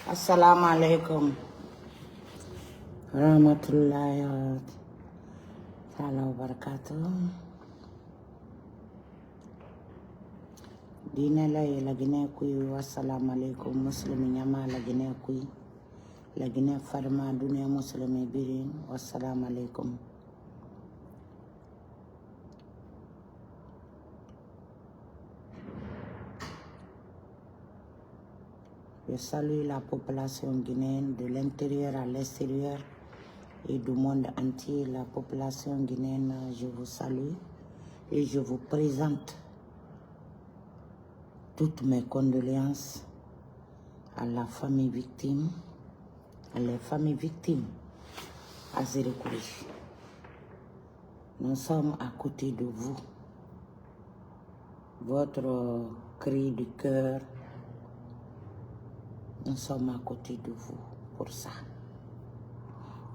Assalamu alaikum. Rahmatullahi ta'ala wa barakatuh. Dina la ye lagine kui wassalamu alaikum muslimi nyama lagine kui lagine farma dunia muslimi birin wassalamu alaikum. Je salue la population guinéenne de l'intérieur à l'extérieur et du monde entier. La population guinéenne, je vous salue et je vous présente toutes mes condoléances à la famille victime, à les familles victimes à Zérékouri. Nous sommes à côté de vous. Votre cri du cœur, nous sommes à côté de vous pour ça.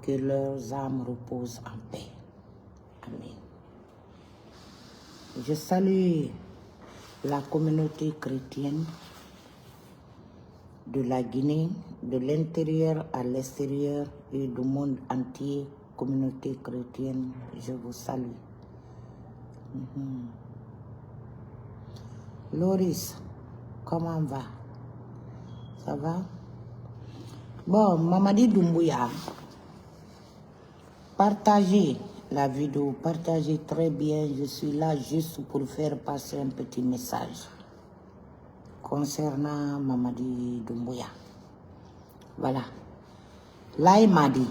Que leurs âmes reposent en paix. Amen. Je salue la communauté chrétienne de la Guinée, de l'intérieur à l'extérieur et du monde entier. Communauté chrétienne, je vous salue. Loris, comment va? Ça va? Bon, Mamadi Doumbouya, partagez la vidéo, partagez très bien. Je suis là juste pour faire passer un petit message concernant Mamadi Doumbouya. Voilà. Là, il m'a dit,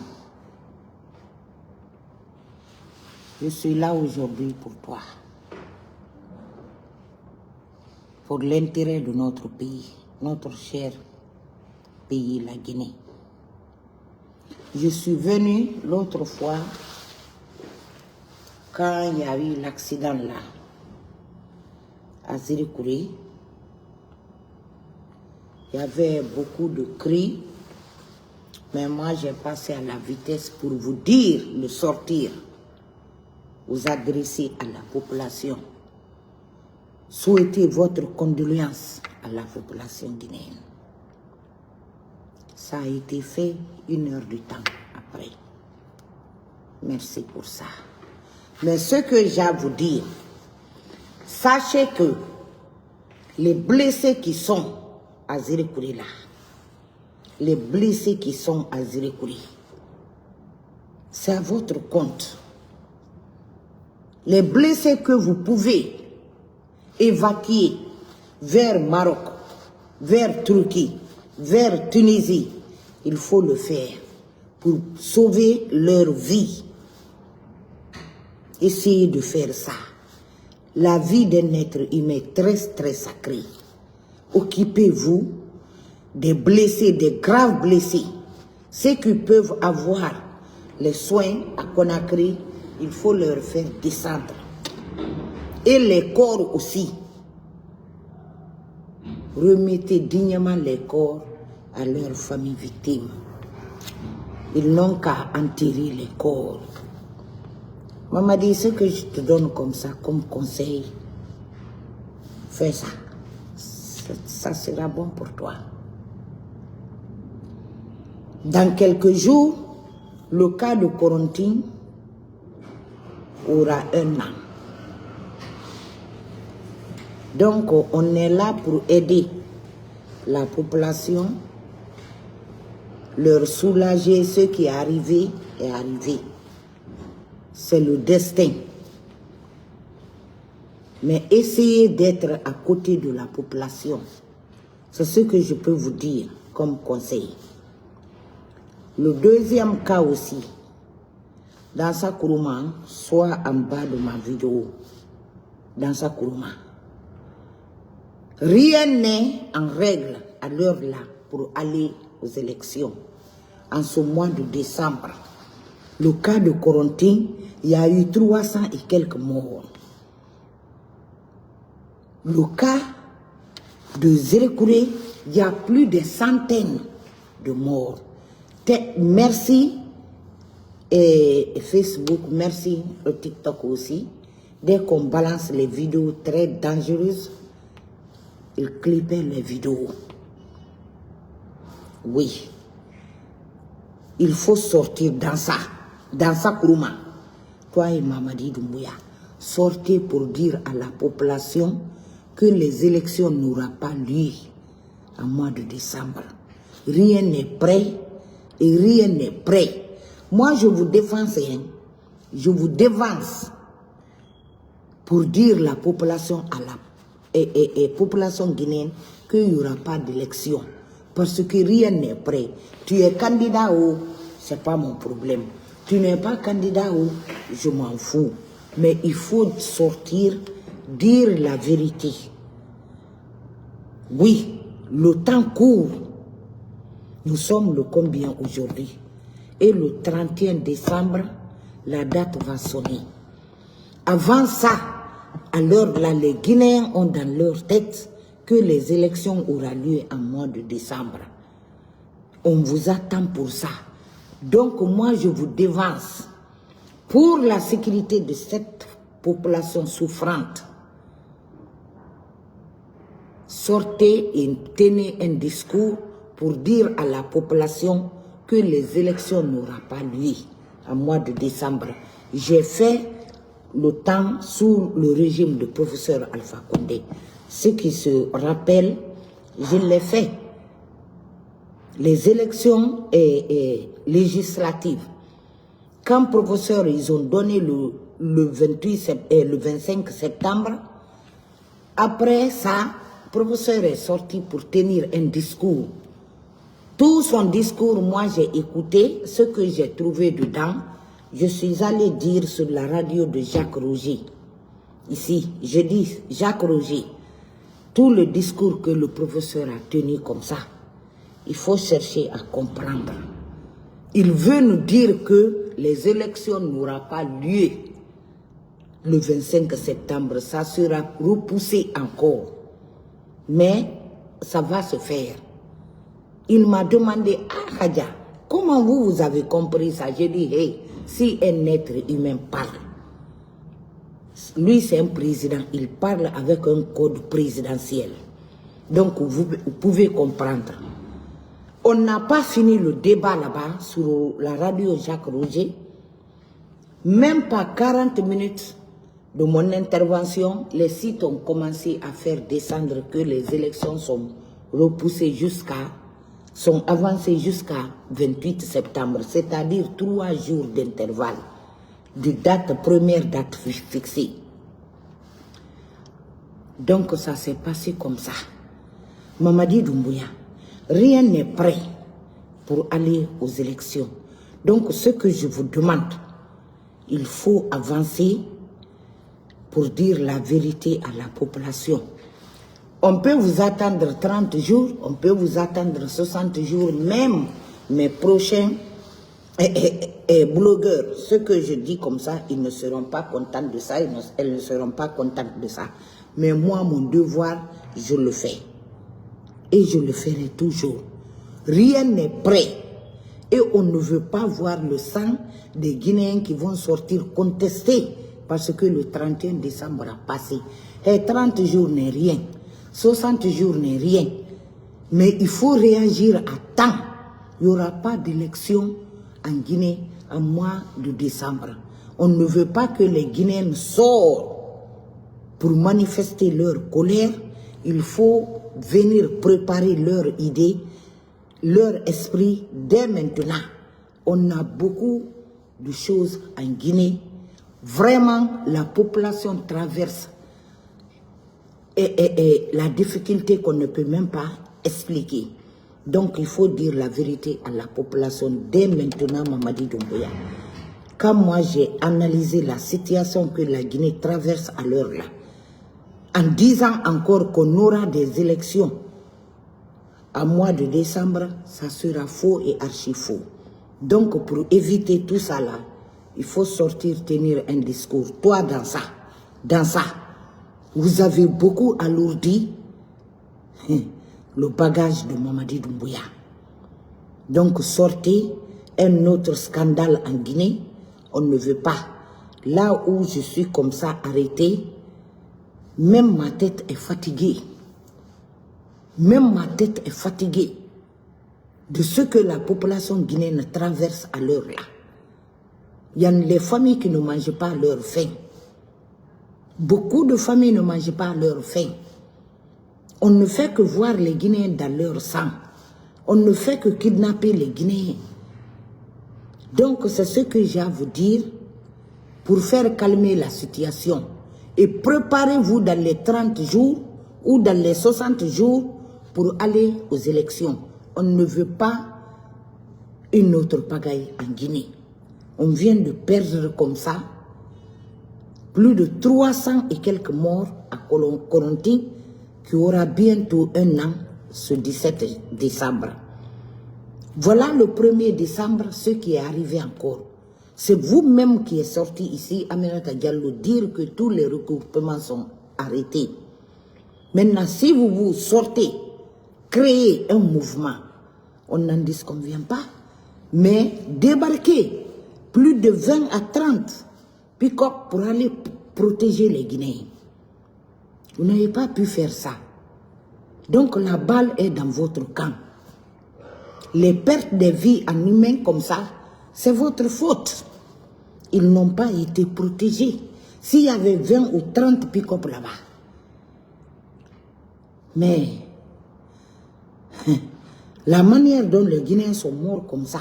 je suis là aujourd'hui pour toi, pour l'intérêt de notre pays, notre cher pays, la Guinée. Je suis venu l'autre fois quand il y a eu l'accident là à Zérékouri. Il y avait beaucoup de cris, mais moi j'ai passé à la vitesse pour vous dire de sortir, vous adresser à la population, souhaiter votre condoléance à la population guinéenne. Ça a été fait 1 heure du temps après. Merci pour ça. Mais ce que j'ai à vous dire, sachez que les blessés qui sont à Zérékouri là, les blessés qui sont à Zérékouri, c'est à votre compte. Les blessés que vous pouvez évacuer vers Maroc, vers Turquie, vers Tunisie, il faut le faire pour sauver leur vie. Essayez de faire ça. La vie d'un être humain est très, très sacrée. Occupez-vous des blessés, des graves blessés. Ceux qui peuvent avoir les soins à Conakry, il faut leur faire descendre. Et les corps aussi. Remettez dignement les corps à leurs familles victimes. Ils n'ont qu'à enterrer les corps. Maman dit, ce que je te donne comme ça, comme conseil, fais ça. Ça sera bon pour toi. Dans quelques jours, le cas de Corentin aura 1 an. Donc, on est là pour aider la population, leur soulager. Ce qui est arrivé est arrivé. C'est le destin. Mais essayez d'être à côté de la population. C'est ce que je peux vous dire comme conseil. Le deuxième cas aussi, dans sa Kourouma, soit en bas de ma vidéo, dans sa Kourouma. Rien n'est en règle à l'heure là pour aller aux élections. En ce mois de décembre, le cas de Corentin, il y a eu 300 et quelques morts. Le cas de Zérékouri, il y a plus de centaines de morts. Merci et Facebook, merci, le TikTok aussi. Dès qu'on balance les vidéos très dangereuses, ils clippaient les vidéos. Oui. Il faut sortir dans ça, Kourouma. Toi et Mamadi Doumbouya, sortez pour dire à la population que les élections n'auront pas lieu en mois de décembre. Rien n'est prêt et rien n'est prêt. Moi, je vous défense, hein. Je vous dévance pour dire à la population, population guinéenne qu'il n'y aura pas d'élection. Parce que rien n'est prêt. Tu es candidat ou ce n'est pas mon problème. Tu n'es pas candidat ou je m'en fous. Mais il faut sortir, dire la vérité. Oui, le temps court. Nous sommes le combien aujourd'hui? Et le 31 décembre, la date va sonner. Avant ça, alors là, les Guinéens ont dans leur tête que les élections auront lieu en mois de décembre. On vous attend pour ça. Donc moi, je vous dévance. Pour la sécurité de cette population souffrante, sortez et tenez un discours pour dire à la population que les élections n'auront pas lieu en mois de décembre. J'ai fait le temps sous le régime du professeur Alpha Condé. Ceux qui se rappellent, je l'ai fait. Les élections législatives, quand professeur, ils ont donné le 25 septembre, après ça, professeur est sorti pour tenir un discours. Tout son discours, moi j'ai écouté ce que j'ai trouvé dedans. Je suis allé dire sur la radio de Jacques Roger. Ici, je dis Jacques Roger. Tout le discours que le professeur a tenu comme ça, il faut chercher à comprendre. Il veut nous dire que les élections n'auront pas lieu le 25 septembre. Ça sera repoussé encore. Mais ça va se faire. Il m'a demandé, ah Khadja, comment vous avez compris ça? J'ai dit, hey, si un être humain parle, lui c'est un président, il parle avec un code présidentiel. Donc vous pouvez comprendre. On n'a pas fini le débat là-bas sur la radio Jacques Roger. Même pas 40 minutes de mon intervention, les sites ont commencé à faire descendre que les élections sont repoussées sont avancées jusqu'à 28 septembre, c'est-à-dire 3 jours d'intervalle de première date fixée. Donc ça s'est passé comme ça. Mamadi Doumbouya, rien n'est prêt pour aller aux élections. Donc ce que je vous demande, il faut avancer pour dire la vérité à la population. On peut vous attendre 30 jours, on peut vous attendre 60 jours, même mes prochains blogueurs, ceux que je dis comme ça, ils ne seront pas contents de ça, elles ne seront pas contentes de ça. Mais moi, mon devoir, je le fais. Et je le ferai toujours. Rien n'est prêt. Et on ne veut pas voir le sang des Guinéens qui vont sortir contester parce que le 31 décembre a passé. Et 30 jours n'est rien. 60 jours n'est rien. Mais il faut réagir à temps. Il n'y aura pas d'élection en Guinée en mois de décembre. On ne veut pas que les Guinéens sortent pour manifester leur colère. Il faut venir préparer leur idée, leur esprit dès maintenant. On a beaucoup de choses en Guinée. Vraiment, la population traverse et la difficulté qu'on ne peut même pas expliquer. Donc, il faut dire la vérité à la population dès maintenant, Mamadi Doumbouya. Quand moi, j'ai analysé la situation que la Guinée traverse à l'heure là, en disant encore qu'on aura des élections en mois de décembre, ça sera faux et archi faux. Donc, pour éviter tout ça là, il faut sortir, tenir un discours. Toi, dans ça, vous avez beaucoup alourdi le bagage de Mamadi Doumbouya. Donc, sortez un autre scandale en Guinée, on ne veut pas. Là où je suis comme ça arrêtée, même ma tête est fatiguée. Même ma tête est fatiguée de ce que la population guinéenne traverse à l'heure là. Il y a les familles qui ne mangent pas à leur faim. Beaucoup de familles ne mangent pas à leur faim. On ne fait que voir les Guinéens dans leur sang. On ne fait que kidnapper les Guinéens. Donc c'est ce que j'ai à vous dire pour faire calmer la situation. Et préparez-vous dans les 30 jours ou dans les 60 jours pour aller aux élections. On ne veut pas une autre pagaille en Guinée. On vient de perdre comme ça plus de 300 et quelques morts à Koronti, qui aura bientôt 1 an ce 17 décembre. Voilà le 1er décembre, ce qui est arrivé encore. C'est vous-même qui êtes sorti ici, Aminata Diallo, dire que tous les regroupements sont arrêtés. Maintenant, si vous vous sortez, créez un mouvement, on n'en disconvient pas, mais débarquez plus de 20 à 30 pick-up pour aller protéger les Guinéens. Vous n'avez pas pu faire ça. Donc la balle est dans votre camp. Les pertes de vies en humains comme ça, c'est votre faute. Ils n'ont pas été protégés. S'il y avait 20 ou 30 pick-up là-bas. Mais la manière dont les Guinéens sont morts comme ça,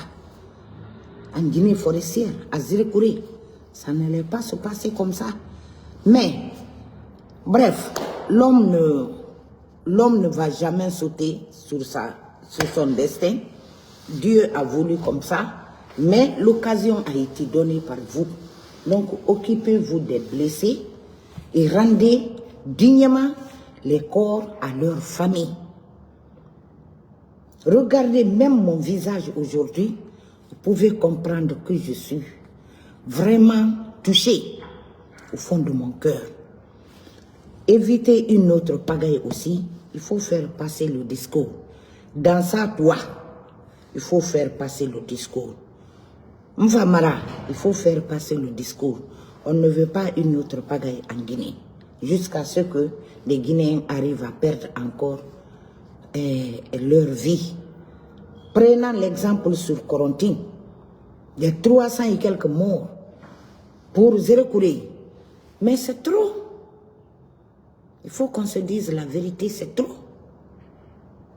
en Guinée forestière, à Zirekouré, ça n'allait pas se passer comme ça. Mais, bref, l'homme ne va jamais sauter sur son destin. Dieu a voulu comme ça, mais l'occasion a été donnée par vous. Donc, occupez-vous des blessés et rendez dignement les corps à leur famille. Regardez même mon visage aujourd'hui, vous pouvez comprendre que je suis vraiment touchée au fond de mon cœur. Évitez une autre pagaille aussi, il faut faire passer le discours. Dans sa toi, il faut faire passer le discours. Mfamara, il faut faire passer le discours. On ne veut pas une autre pagaille en Guinée. Jusqu'à ce que les Guinéens arrivent à perdre encore leur vie. Prenons l'exemple sur Koronti. Il y a 300 et quelques morts pour Zirekouré. Mais c'est trop. Il faut qu'on se dise la vérité, c'est trop.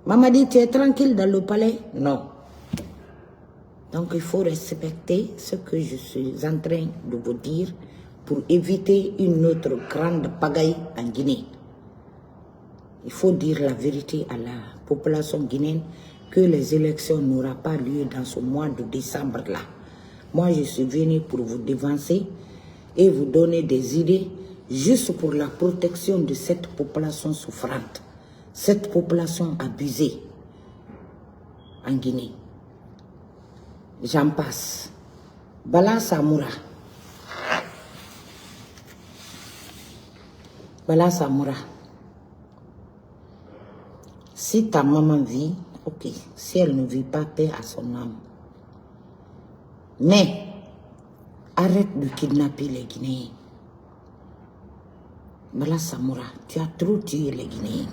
Maman dit, tu es tranquille dans le palais? Non. Donc il faut respecter ce que je suis en train de vous dire pour éviter une autre grande pagaille en Guinée. Il faut dire la vérité à la population guinéenne que les élections n'auront pas lieu dans ce mois de décembre-là. Moi, je suis venu pour vous dévancer et vous donner des idées juste pour la protection de cette population souffrante, cette population abusée en Guinée. J'en passe. Bala Samoura. Bala Samoura. Si ta maman vit, ok. Si elle ne vit pas, paix à son âme. Mais, arrête de kidnapper les Guinéens. Bala Samoura, tu as trop tué les Guinéens.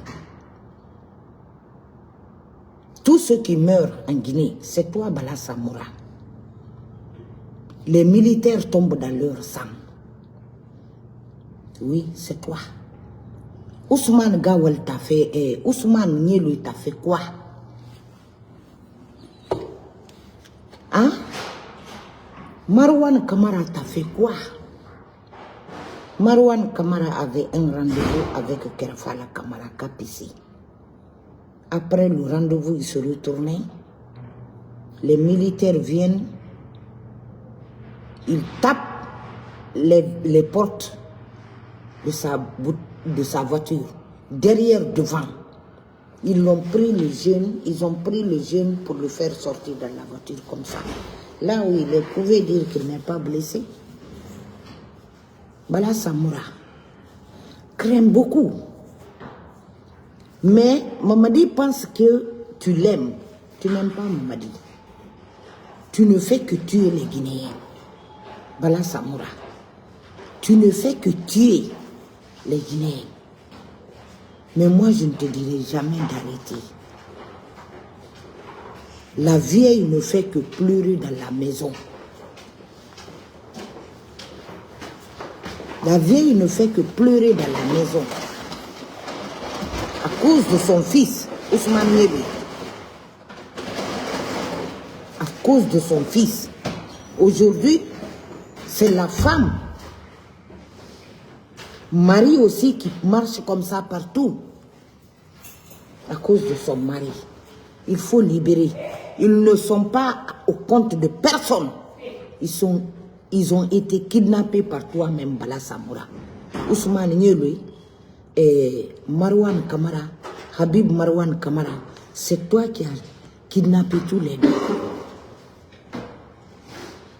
Tous ceux qui meurent en Guinée, c'est toi, Bala Samoura. Les militaires tombent dans leur sang. Oui, c'est toi. Ousmane Gawel t'a fait, Ousmane Nielou t'a fait quoi? Hein? Marwan Kamara t'a fait quoi? Marwan Kamara avait un rendez-vous avec Kerfala Kamara Kapissi. Après le rendez-vous, il se retournait. Les militaires viennent. Ils tapent les portes de sa voiture. Derrière, devant. Ils ont pris le jeune pour le faire sortir dans la voiture comme ça. Là où il pouvait dire qu'il n'est pas blessé. Bala Samoura craint beaucoup. Mais Mamadi pense que tu l'aimes. Tu n'aimes pas Mamadi. tu ne fais que tuer les Guinéens. Bala Samoura, tu ne fais que tuer les Guinéens. Mais moi, je ne te dirai jamais d'arrêter. La vieille ne fait que pleurer dans la maison. La vieille ne fait que pleurer dans la maison. À cause de son fils, Ousmane Yébé. À cause de son fils. Aujourd'hui, c'est la femme. Marie aussi qui marche comme ça partout. À cause de son mari. Il faut libérer. Ils ne sont pas au compte de personne. Ils ont été kidnappés par toi-même, Bala Samoura. Ousmane Nyelui et Marwan Kamara, Habib Marwan Kamara, c'est toi qui as kidnappé tous les deux.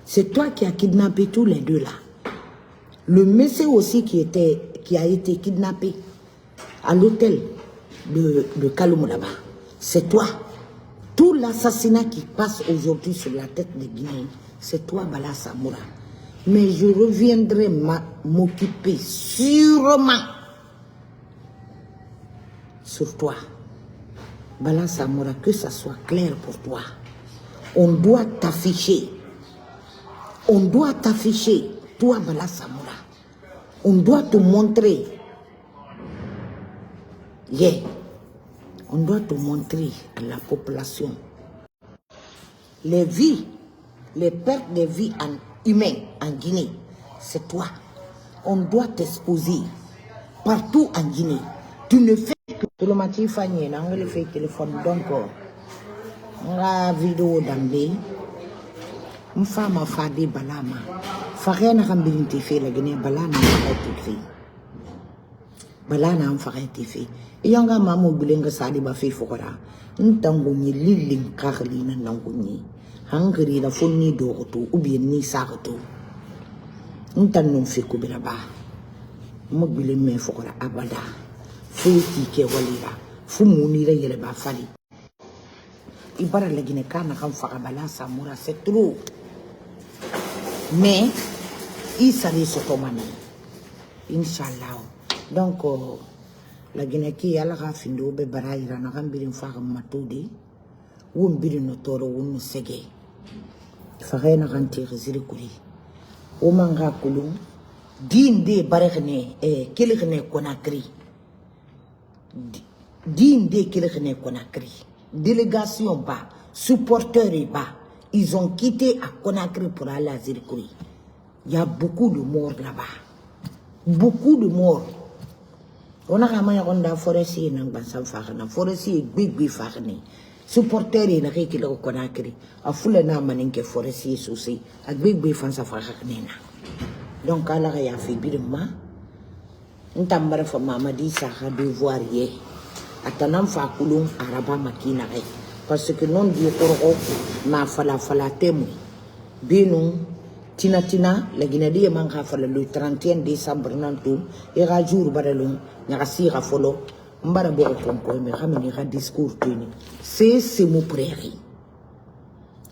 C'est toi qui as kidnappé tous les deux là. Le monsieur aussi qui a été kidnappé à l'hôtel de Kaloum là-bas, c'est toi. Tout l'assassinat qui passe aujourd'hui sur la tête des Guinéens, c'est toi, Bala Samoura. Mais je reviendrai m'occuper sûrement sur toi. Bala Samoura, que ça soit clair pour toi. On doit t'afficher. On doit t'afficher, toi, Bala Samoura. On doit te montrer. Yeah. On doit te montrer à la population. Les vies, les pertes de vies humaines en Guinée, c'est toi. On doit t'exposer partout en Guinée. Tu ne fais que... Tout le matin, Fanny, on le fait téléphone. Donc, la vidéo d'Ambe, une femme a fait des balama. Faire na kambirin tife la Guinée, balana a fait. Balana a fait. Yanga mamu bilenga sadi ba fi fokora ntanguni lilin karli na nanguni hangri la fonni dogoto ubien ni sagato ntannon fi kubira ba mo bile me fokora abada futi ke walira fu munira yele ba fali ibara la Guinée kana kam fa Bala Samoura c'est trop mais il s'allait se commander inshallah donc la Guinée qui a la rafindo be baraira na gambirin fa matudi won birin no toro won sege fa rena ganti rezili kuri o manga kulu dinde baregne kelgne Conakry dinde kelgne Conakry délégation ba supporteurs ba ils ont quitté à Conakry pour aller à Zirikuri. Il y a beaucoup de morts là-bas, beaucoup de morts. On a ramé on forestier nang bansan farna forestier big farni supporter yi na ki lo Conakry a fule na maninke forestier souci ak big fansa farnena donc ala ya fi birma ntambara fa mamadi sa ha devoir ye atanam fa kulum araba makina re parce que non di koroko na fala temu binu tina la Guinée manga fala le 31 décembre nantou et ra jour badalum nyaka sira folo mbara boko pompo me xamni xa discours tuni c'est mon prairie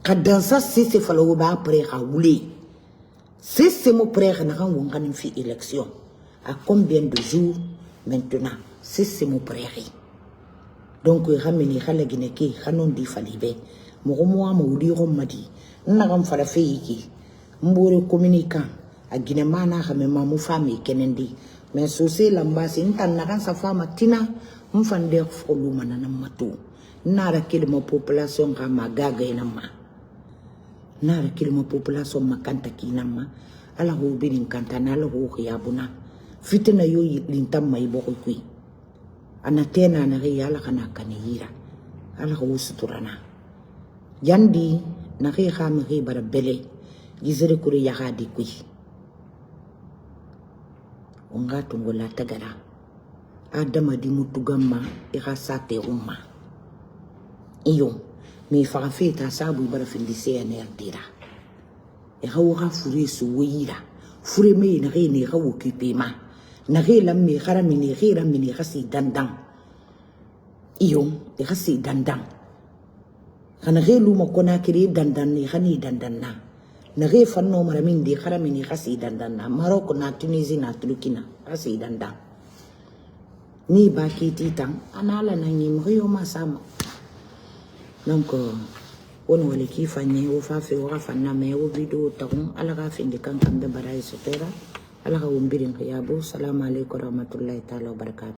quand ça c'est falo ba après xa wuli c'est mon prairie na kan wongan fi élection à combien de jours maintenant c'est mon prairie donc xamni xa la Guinée ki xanon di falibe mo mo wuli madi na kam fala feyiki mbore communicant a Guinée mana xame mamu famille kenendi mais souci l'ambassade n'tan sa femme tina m'fande folu manana matu nara kilimo population kama gaga inama nara kilimo population makanta kinama ala ho birin kantana ala ho yabuna fitina yo lintam mai boko kui anatena na ala kana kanira ala ho suturana yandi na kham bara bele gizere kuri ya hadi kui onga tungola tagara adama di mutugama irasate umma iyo mi farafeta sabu bara findi CNR dira e hawa fure su wira fure me na re ne hawo kipe ma na re la me khara mi ne khira mi ne khasi dandan iyo e khasi dandan kana ge lu makona kiri dandan ni khani dandan na ge fanno maramin di kharamini khasi dandan na Morocco na Tunisie na Turkina khasi dandan ni baki titang anala na nyim rio masama donc on wali ki fanye o fa fe o fanna me o video tagun ala ga finde kan kan be barai sotera ala ga umbirin ya bo salamu alaikum warahmatullahi taala wabarakatuh